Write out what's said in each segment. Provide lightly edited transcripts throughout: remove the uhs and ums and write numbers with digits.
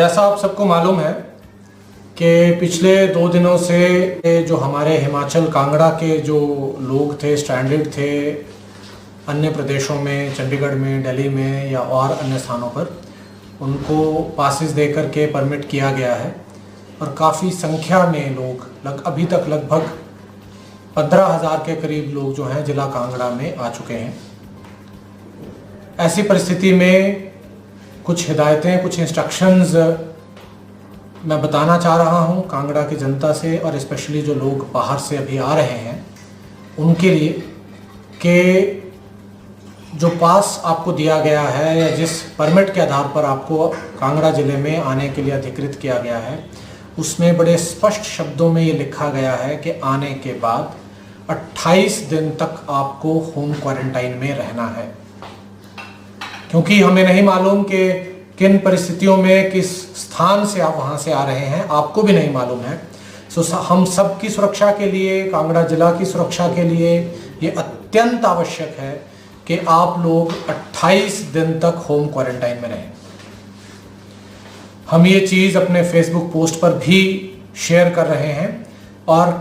जैसा आप सबको मालूम है कि पिछले 2 दिनों से जो हमारे हिमाचल कांगड़ा के जो लोग थे, स्ट्रैंडेड थे अन्य प्रदेशों में, चंडीगढ़ में, दिल्ली में या और अन्य स्थानों पर, उनको पासेस दे कर के परमिट किया गया है और काफ़ी संख्या में लोग अभी तक लगभग 15,000 के करीब लोग जो हैं ज़िला कांगड़ा में आ चुके हैं। ऐसी परिस्थिति में कुछ हिदायतें, कुछ इंस्ट्रक्शंस मैं बताना चाह रहा हूं कांगड़ा की जनता से और स्पेशली जो लोग बाहर से अभी आ रहे हैं उनके लिए कि जो पास आपको दिया गया है या जिस परमिट के आधार पर आपको कांगड़ा ज़िले में आने के लिए अधिकृत किया गया है, उसमें बड़े स्पष्ट शब्दों में ये लिखा गया है कि आने के बाद 28 दिन तक आपको होम क्वारंटाइन में रहना है। क्योंकि हमें नहीं मालूम कि किन परिस्थितियों में, किस स्थान से आप वहाँ से आ रहे हैं, आपको भी नहीं मालूम है। सो हम सब की सुरक्षा के लिए, कांगड़ा जिला की सुरक्षा के लिए ये अत्यंत आवश्यक है कि आप लोग 28 दिन तक होम क्वारंटाइन में रहें। हम ये चीज़ अपने फेसबुक पोस्ट पर भी शेयर कर रहे हैं और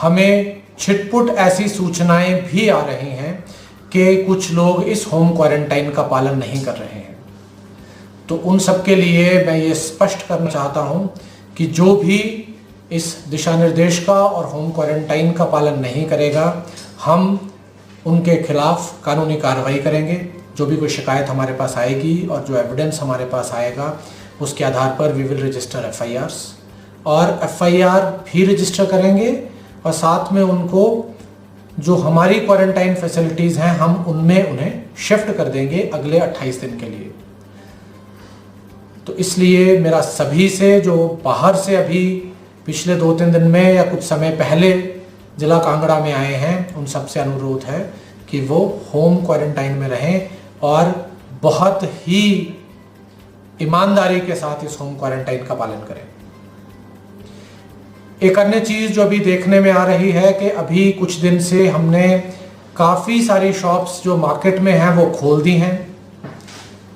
हमें छिटपुट ऐसी सूचनाएं भी आ रही हैं कि कुछ लोग इस होम क्वारंटाइन का पालन नहीं कर रहे हैं। तो उन सब के लिए मैं ये स्पष्ट करना चाहता हूँ कि जो भी इस दिशा निर्देश का और होम क्वारंटाइन का पालन नहीं करेगा, हम उनके खिलाफ कानूनी कार्रवाई करेंगे। जो भी कोई शिकायत हमारे पास आएगी और जो एविडेंस हमारे पास आएगा उसके आधार पर वी विल रजिस्टर FIRs और FIR भी रजिस्टर करेंगे और साथ में उनको जो हमारी क्वारंटाइन फैसिलिटीज़ हैं हम उनमें उन्हें शिफ्ट कर देंगे अगले 28 दिन के लिए। तो इसलिए मेरा सभी से जो बाहर से अभी पिछले 2-3 दिन में या कुछ समय पहले ज़िला कांगड़ा में आए हैं, उन सब से अनुरोध है कि वो होम क्वारंटाइन में रहें और बहुत ही ईमानदारी के साथ इस होम क्वारंटाइन का पालन करें। एक अन्य चीज़ जो अभी देखने में आ रही है कि अभी कुछ दिन से हमने काफ़ी सारी शॉप्स जो मार्केट में हैं वो खोल दी हैं,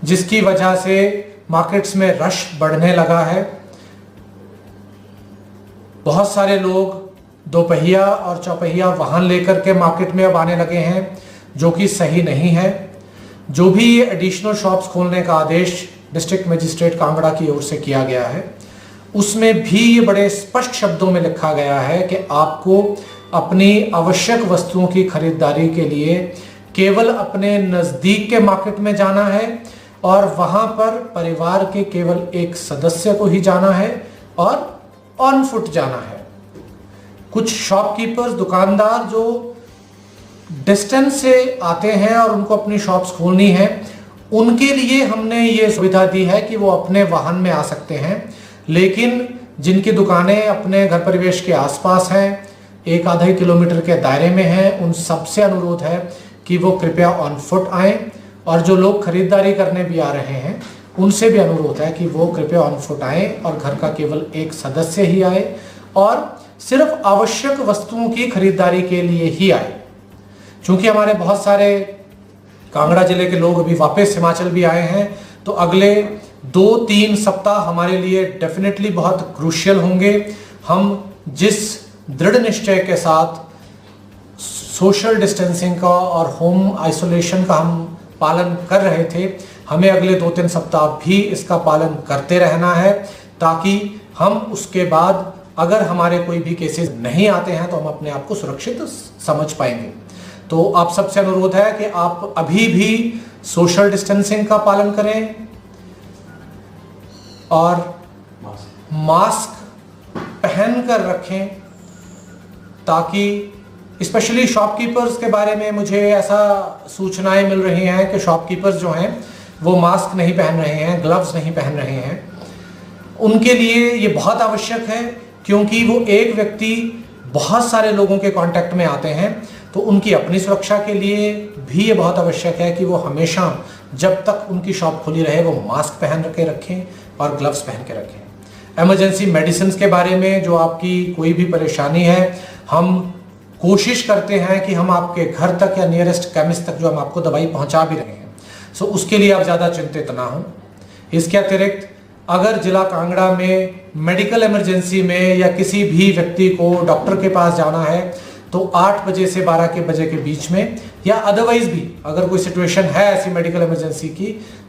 जिसकी वजह से मार्केट्स में रश बढ़ने लगा है। बहुत सारे लोग दोपहिया और चौपहिया वाहन लेकर के मार्केट में अब आने लगे हैं, जो कि सही नहीं है। जो भी ये एडिशनल शॉप्स खोलने का आदेश डिस्ट्रिक्ट मजिस्ट्रेट कांगड़ा की ओर से किया गया है, उसमें भी ये बड़े स्पष्ट शब्दों में लिखा गया है कि आपको अपनी आवश्यक वस्तुओं की खरीदारी के लिए केवल अपने नज़दीक के मार्केट में जाना है और वहाँ पर परिवार के केवल एक सदस्य को ही जाना है और ऑन फुट जाना है। कुछ शॉपकीपर्स, दुकानदार जो डिस्टेंस से आते हैं और उनको अपनी शॉप्स खोलनी है, उनके लिए हमने ये सुविधा दी है कि वो अपने वाहन में आ सकते हैं। लेकिन जिनकी दुकानें अपने घर परिवेश के आसपास हैं, 1-आधे किलोमीटर के दायरे में हैं, उन सबसे अनुरोध है कि वो कृपया ऑन फुट आएँ और जो लोग खरीदारी करने भी आ रहे हैं उनसे भी अनुरोध है कि वो कृपया ऑन फुट आएँ और घर का केवल एक सदस्य ही आए और सिर्फ आवश्यक वस्तुओं की खरीदारी के लिए ही आए। चूँकि हमारे बहुत सारे कांगड़ा जिले के लोग अभी वापस हिमाचल भी आए हैं, तो अगले 2-3 सप्ताह हमारे लिए डेफिनेटली बहुत क्रूशियल होंगे। हम जिस दृढ़ निश्चय के साथ सोशल डिस्टेंसिंग का और होम आइसोलेशन का हम पालन कर रहे थे, हमें अगले 2-3 सप्ताह भी इसका पालन करते रहना है, ताकि हम उसके बाद अगर हमारे कोई भी केसेस नहीं आते हैं तो हम अपने आप को सुरक्षित समझ पाएंगे। तो आप सबसे अनुरोध है कि आप अभी भी सोशल डिस्टेंसिंग का पालन करें और मास्क पहन कर रखें, ताकि स्पेशली शॉपकीपर्स के बारे में मुझे ऐसा सूचनाएं मिल रही हैं कि शॉपकीपर्स जो हैं वो मास्क नहीं पहन रहे हैं, ग्लव्स नहीं पहन रहे हैं। उनके लिए ये बहुत आवश्यक है, क्योंकि वो एक व्यक्ति बहुत सारे लोगों के कांटेक्ट में आते हैं। तो उनकी अपनी सुरक्षा के लिए भी ये बहुत आवश्यक है कि वो हमेशा जब तक उनकी शॉप खुली रहे वो मास्क पहन के रखें और ग्लव्स पहन के रखें। इमरजेंसी मेडिसिन के बारे में जो आपकी कोई भी परेशानी है, हम कोशिश करते हैं कि हम आपके घर तक या नियरेस्ट केमिस्ट तक जो हम आपको दवाई पहुंचा भी रहे हैं। सो उसके लिए आप ज़्यादा चिंतित ना हों। इसके अतिरिक्त अगर जिला कांगड़ा में मेडिकल इमरजेंसी में या किसी भी व्यक्ति को डॉक्टर के पास जाना है तो 8 बजे से 12 बजे के बीच में, या अदरवाइज भी अगर कोई सिचुएशन है ऐसी मेडिकल इमरजेंसी की,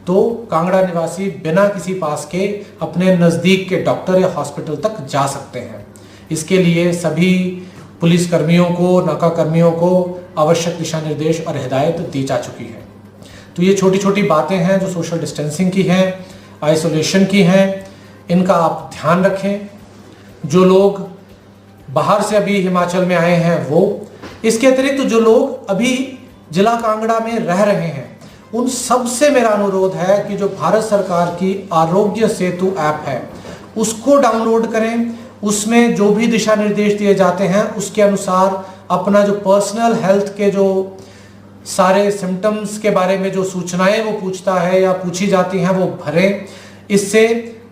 तो कांगड़ा निवासी बिना किसी पास के अपने नज़दीक के डॉक्टर या हॉस्पिटल तक जा सकते हैं। इसके लिए सभी पुलिस कर्मियों को, नाका कर्मियों को आवश्यक दिशा निर्देश और हिदायत दी जा चुकी है। तो ये छोटी छोटी बातें हैं जो सोशल डिस्टेंसिंग की हैं, आइसोलेशन की हैं, इनका आप ध्यान रखें। जो लोग बाहर से अभी हिमाचल में आए हैं वो, इसके अतिरिक्त जो लोग अभी जिला कांगड़ा में रह रहे हैं उन सब से मेरा अनुरोध है कि जो भारत सरकार की आरोग्य सेतु ऐप है उसको डाउनलोड करें। उसमें जो भी दिशा निर्देश दिए जाते हैं उसके अनुसार अपना जो पर्सनल हेल्थ के जो सारे सिम्टम्स के बारे में जो सूचनाएं वो पूछता है या पूछी जाती हैं वो भरें। इससे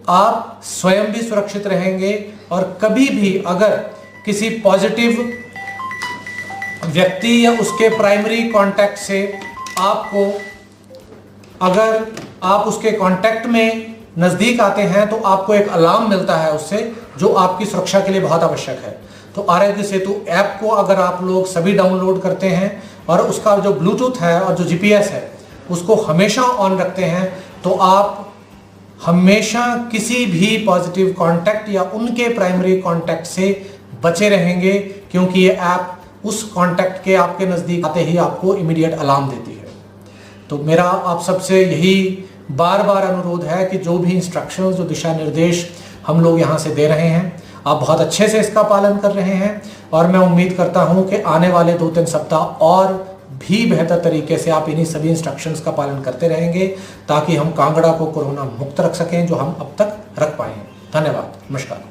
आप स्वयं भी सुरक्षित रहेंगे और कभी भी अगर किसी पॉजिटिव व्यक्ति या उसके प्राइमरी कांटेक्ट से आपको, अगर आप उसके कांटेक्ट में नज़दीक आते हैं तो आपको एक अलार्म मिलता है उससे, जो आपकी सुरक्षा के लिए बहुत आवश्यक है। तो आरोग्य सेतु ऐप को अगर आप लोग सभी डाउनलोड करते हैं और उसका जो ब्लूटूथ है और जो जीपीएस है उसको हमेशा ऑन रखते हैं तो आप हमेशा किसी भी पॉजिटिव कांटेक्ट या उनके प्राइमरी कांटेक्ट से बचे रहेंगे, क्योंकि ये ऐप उस कांटेक्ट के आपके नज़दीक आते ही आपको इमीडिएट अलार्म देती है। तो मेरा आप सबसे यही बार बार अनुरोध है कि जो भी इंस्ट्रक्शंस, जो दिशा निर्देश हम लोग यहाँ से दे रहे हैं, आप बहुत अच्छे से इसका पालन कर रहे हैं और मैं उम्मीद करता हूँ कि आने वाले 2-3 सप्ताह और भी बेहतर तरीके से आप इन्हीं सभी इंस्ट्रक्शंस का पालन करते रहेंगे ताकि हम कांगड़ा को कोरोना मुक्त रख सकें, जो हम अब तक रख पाए हैं। धन्यवाद, नमस्कार।